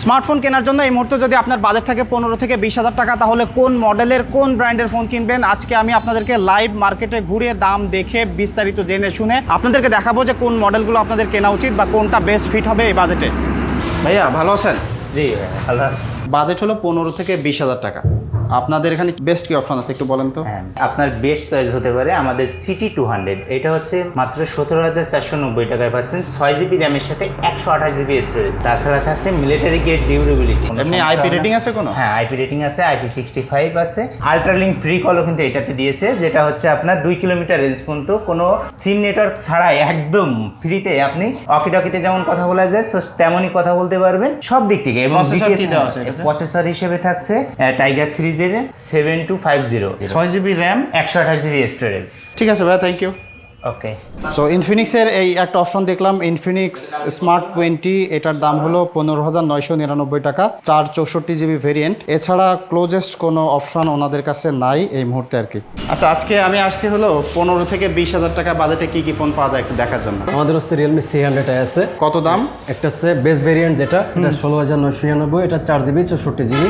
Smartphone কেনার জন্য এই মুহূর্তে যদি আপনার বাজেট থাকে 15 থেকে 20,000 টাকা, তাহলে কোন মডেলের কোন ব্র্যান্ডের ফোন কিনবেন আজকে আমি আপনাদেরকে লাইভ মার্কেটে ঘুরে দাম দেখে বিস্তারিত জেনে শুনে আপনাদেরকে দেখাবো যে কোন মডেলগুলো আপনাদের কেনা উচিত বা কোনটা বেস্ট ফিট হবে এই বাজেটে। ভাইয়া ভালো আছেন? জি ভালো আছি। বাজেট হলো 15 থেকে 20,000 টাকা, আপনাদের এখানে বেস্ট কি অপশন আছে একটু বলেন তো? হ্যাঁ, আপনার বেস্ট চয়েস হতে পারে আমাদের সিটি 200। এটা হচ্ছে মাত্র 17,490 টাকায় পাচ্ছেন 6GB র্যামের সাথে 128GB স্টোরেজ। তাছাড়া থাকছে মিলিটারি গ্রেড ডিউরেবিলিটি। এমনি আইপি রেটিং আছে কোনো? হ্যাঁ, আইপি রেটিং আছে, IP65 আছে। আল্ট্রালিঙ্ক ফ্রি কলও কিন্তু এটাতে দিয়েছে, যেটা হচ্ছে আপনার 2 কিলোমিটার রেঞ্জ পর্যন্ত কোনো সিম নেটওয়ার্ক ছাড়াই একদম ফ্রিতে আপনি অকিটকিতে যেমন কথা বলা যায় তেমনই কথা বলতে পারবেন সব দিক থেকে। এবং প্রসেসর হিসেবে থাকছে টাইগার সিরিজের 7250 6GB র্যাম 128GB স্টোরেজ। ঠিক আছে ভাইয়া, থ্যাংক ইউ। ওকে, সো ইনফিনিক্সের এই একটা অপশন দেখলাম, ইনফিনিক্স স্মার্ট 20, এটার দাম হলো 15,999 টাকা, 464GB ভেরিয়েন্ট। এছাড়া ক্লোজেস্ট কোনো অপশন ওনাদের কাছে নাই এই মুহূর্তে আর কি। আচ্ছা, আজকে আমি আসছি হলো 15 থেকে 20,000 টাকা বাজেটে কি কি ফোন পাওয়া যায় একটু দেখার জন্য। আমাদের হচ্ছে রিয়েলমি C100 আছে। কত দাম? একটা হচ্ছে বেস ভেরিয়েন্ট, যেটা 16,999, এটা 4GB 64GB।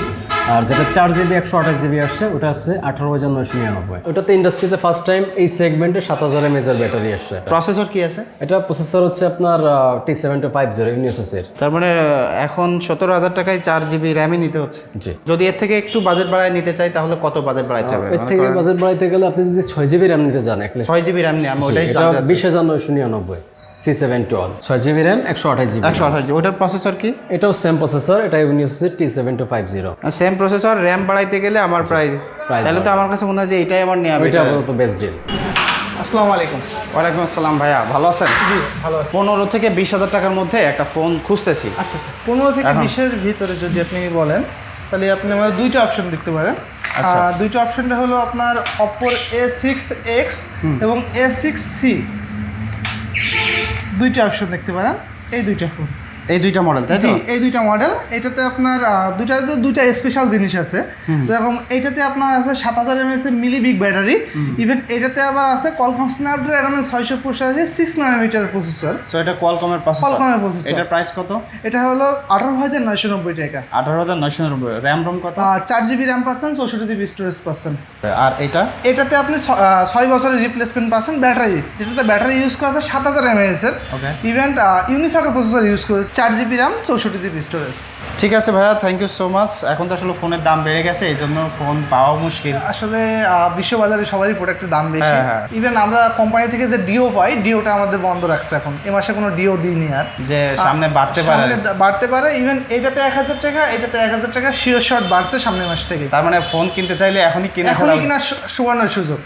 আর যেটা 4GB 128GB আসছে ওটা আছে 18,999। ওটাতে ইন্ডাস্ট্রিতে ফার্স্ট টাইম এই সেগমেন্টে 7,000 mAh ব্যাটারি আসছে। প্রসেসর কি আছে? এটা প্রসেসর হচ্ছে আপনার T7250 ইউনিসেসের। তার মানে এখন 17,000 টাকায় 4GB র্যামই নিতে হচ্ছে। জি। যদি এর থেকে একটু বাজেট বাড়ায় নিতে চাই তাহলে কত বাজেট বাড়াইতে হবে? এর থেকে বাজেট বাড়াইতে গেলে আপনি যদি 6GB র্যাম নিতে চান, 6GB র্যাম নিয়ে আমি ওটাই এটা 20,999 C712, 6GB RAM 128GB। 128GB। ওটার প্রসেসর কি? এটাও সেম প্রসেসর, এটা ইউনিসেসের T7250। সেম প্রসেসর, র্যাম বাড়াইতে গেলে আমার প্রায়, তাহলে তো আমার কাছে মনে হয় যে এটাই আমার নেওয়া এটা আপাতত বেস্ট ডিল। আসসালামু আলাইকুম। ওয়ালাইকুম আসসালাম ভাইয়া, ভালো আছেন? জি ভালো আছি। 15 থেকে 20,000 টাকার মধ্যে একটা ফোন খুঁজতেছি। আচ্ছা আচ্ছা, 15 থেকে 20-এর ভিতরে যদি আপনি বলেন তাহলে আপনি আমাদের দুইটা অপশন দেখতে পারেন। আচ্ছা। দুইটা অপশনটা হলো আপনার Oppo A6X এবং A6C, দুইটা অপশন দেখতে পারেন। এই দুইটা ফোন, এই দুইটা মডেল তাই জি তো? এই দুইটা মডেল। এটাতে আপনার দুইটা স্পেশাল জিনিস আছে। যেরকম এইটাতে আপনার আছে 7,000 mAh মিলি বিগ ব্যাটারি। ইভেন এটাতে আবার আছে Qualcomm Snapdragon 685 6nm processor. So এটা কোয়ালকমের প্রসেসর। Qualcomm-এর processor। এটার প্রাইস কত? এটা হলো 18,990 টাকা। 18,990। র্যাম রোম কত? 4GB র্যাম পাচ্ছেন, 64GB স্টোরেজ পাচ্ছেন। আর এটা? এটাতে আপনি 6 বছরের রিপ্লেসমেন্ট পাচ্ছেন। ব্যাটারি, যেটাতে ব্যাটারি ইউজ করা আছে 7,000 mAh এর। ওকে। ইভেন ইউনিসকের প্রসেসর ইউজ করেছে, 4GB র্যাম 64GB স্টোরেজ। ঠিক আছে ভাইয়া, থ্যাংক ইউ সো মাচ। এখন তো আসলে ফোনের দাম বেড়ে গেছে, এই জন্য ফোন পাওয়া মুশকিল। আসলে বিশ্ববাজারে সবারই প্রোডাক্টের দাম বেশি। হ্যাঁ, হ্যাঁ। ইভেন আমরা কোম্পানি থেকে যে ডিও পাই, ডিওটা আমাদের বন্ধ রাখছে এখন। এ মাসে কোনো ডিও দিইনি আর। যে সামনে বাড়তে পারে। সামনে বাড়তে পারে। ইভেন এটাতে 1,000 টাকা, এটাতে 1,000 টাকা শিওর শর্ট বাড়ছে সামনের মাস থেকে। তার মানে ফোন কিনতে চাইলে এখনই কিনে ফেলা। এখনই কেনার সুবর্ণ সুযোগ।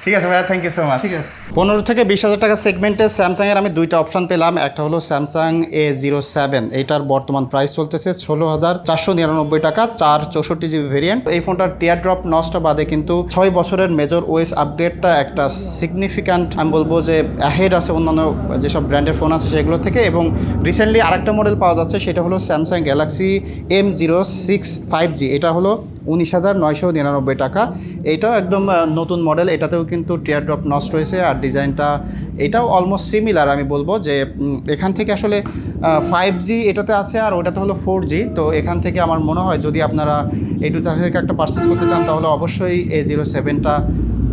ঠিক আছে ভাইয়া, থ্যাংক ইউ সো মাচ। ঠিক আছে। 15 থেকে 20,000 টাকা সেগমেন্টে স্যামসাংয়ের আমি দুইটা অপশন পেলাম। একটা হলো স্যামসাং A07, এইটার বর্তমান প্রাইস চলতেছে 16,499 টাকা, 464GB ভেরিয়েন্ট। এই ফোনটার টিয়ার ড্রপ নষ্ট বাদে কিন্তু 6 বছরের মেজর ওএস আপগ্রেডটা একটা সিগনিফিক্যান্ট, আমি বলবো যে অ্যাহেড আছে অন্যান্য যেসব ব্র্যান্ডের ফোন আছে সেগুলো থেকে। এবং রিসেন্টলি আরেকটা মডেল পাওয়া যাচ্ছে, সেটা হলো স্যামসাং গ্যালাক্সি M06 5G। এটা হলো 19,999 টাকা। এইটাও একদম নতুন মডেল, এটাতেও কিন্তু টিয়ার ড্রপ নষ্ট হয়েছে। আর ডিজাইনটা এটাও অলমোস্ট সিমিলার। আমি বলবো যে এখান থেকে আসলে 5G এটাতে আছে আর ওটাতে হলো 4G। তো এখান থেকে আমার মনে হয় যদি আপনারা এই দুটো থেকে একটা পারচেস করতে চান তাহলে অবশ্যই A07টা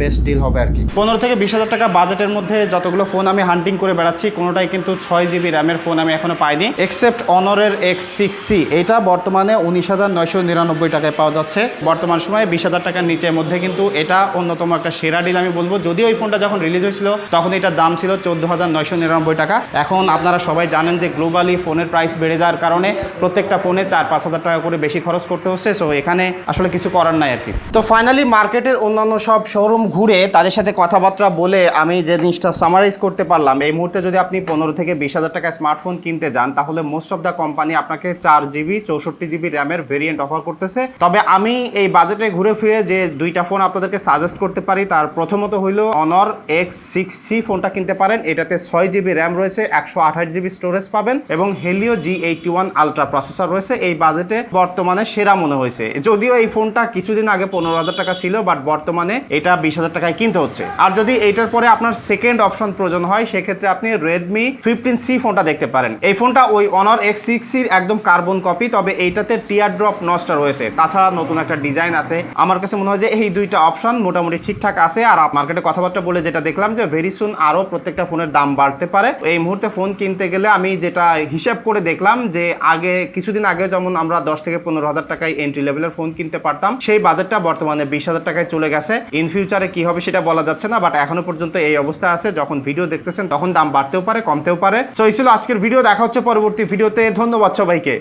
বেস্ট ডিল হবে আর কি। 15 থেকে 20,000 টাকা বাজেটের মধ্যে যতগুলো ফোন আমি হান্টিং করে বেড়াচ্ছি, কোনোটাই কিন্তু 6GB র্যামের ফোন আমি এখনো পাইনি, এক্সেপ্ট অনরের X6C। এটা বর্তমানে 19,999 টাকায় পাওয়া যাচ্ছে। বর্তমান সময়ে 20,000 টাকার নিচের মধ্যে কিন্তু এটা অন্যতম একটা সেরা ডিল আমি বলবো। যদিও এই ফোনটা যখন রিলিজ হয়েছিল তখন এটার দাম ছিল 14,999 টাকা। এখন আপনারা সবাই জানেন যে গ্লোবালি ফোনের প্রাইস বেড়ে যাওয়ার কারণে প্রত্যেকটা ফোনে 4-5,000 টাকা করে বেশি খরচ করতে হচ্ছে। সো এখানে আসলে কিছু করার নাই আর কি। তো ফাইনালি মার্কেটের অন্যান্য সব শোরুম ঘুরে তাদের সাথে কথাবার্তা বলে আমি যে জিনিসটা সামারাইজ করতে পারলাম, এই মুহূর্তে যদি আপনি 15 থেকে 20,000 টাকা স্মার্টফোন কিনতে যান তাহলে মোস্ট অফ দ্য কোম্পানি আপনাকে 4GB 64GB র্যামের ভেরিয়েন্ট অফার করতেছে। তবে আমি এই বাজেটে ঘুরে ফিরে যে দুইটা ফোন আপনাদেরকে সাজেস্ট করতে পারি, তার প্রথমত হইল অনর X6C ফোনটা কিনতে পারেন। এটাতে 6GB র্যাম রয়েছে, 128GB স্টোরেজ পাবেন এবং হেলিও G81 আলট্রা প্রসেসর রয়েছে। এই বাজেটে বর্তমানে সেরা মনে হয়েছে। যদিও এই ফোনটা কিছুদিন আগে 15,000 টাকা ছিল, বাট বর্তমানে এটা 20,000 20,000 টাকায় কিনতে হচ্ছে। আর যদি এইটার পরে আপনার সেকেন্ড অপশন প্রয়োজন হয় সেক্ষেত্রে আপনি রেডমি 15C ফোনটা দেখতে পারেন। এই ফোনটা ওই অনার X6-এর একদম কার্বন কপি, তবে এইটাতে টিয়ার ড্রপ নচটা রয়েছে, তাছাড়া নতুন একটা ডিজাইন আছে। আমার কাছে মনে হয় যে এই দুইটা অপশন মোটামুটি ঠিকঠাক আছে। আর মার্কেটে কথাবার্তা বলে যেটা দেখলাম যে ভেরি সুন আরও প্রত্যেকটা ফোনের দাম বাড়তে পারে। এই মুহূর্তে ফোন কিনতে গেলে আমি যেটা হিসাব করে দেখলাম যে আগে কিছুদিন আগে যেমন আমরা 10 থেকে 15,000 টাকায় এন্ট্রি লেভেলের ফোন কিনতে পারতাম, সেই বাজেটটা বর্তমানে 20,000 টাকায় চলে গেছে। ইন ফিউচারে কি হবে সেটা বলা যাচ্ছে না, বাট এখনো পর্যন্ত এই অবস্থা আছে। যখন ভিডিও দেখতেছেন তখন দাম বাড়তেও পারে, কমতেও পারে। সো এই ছিল আজকের ভিডিও, দেখা হচ্ছে পরবর্তী ভিডিওতে। ধন্যবাদ সবাইকে।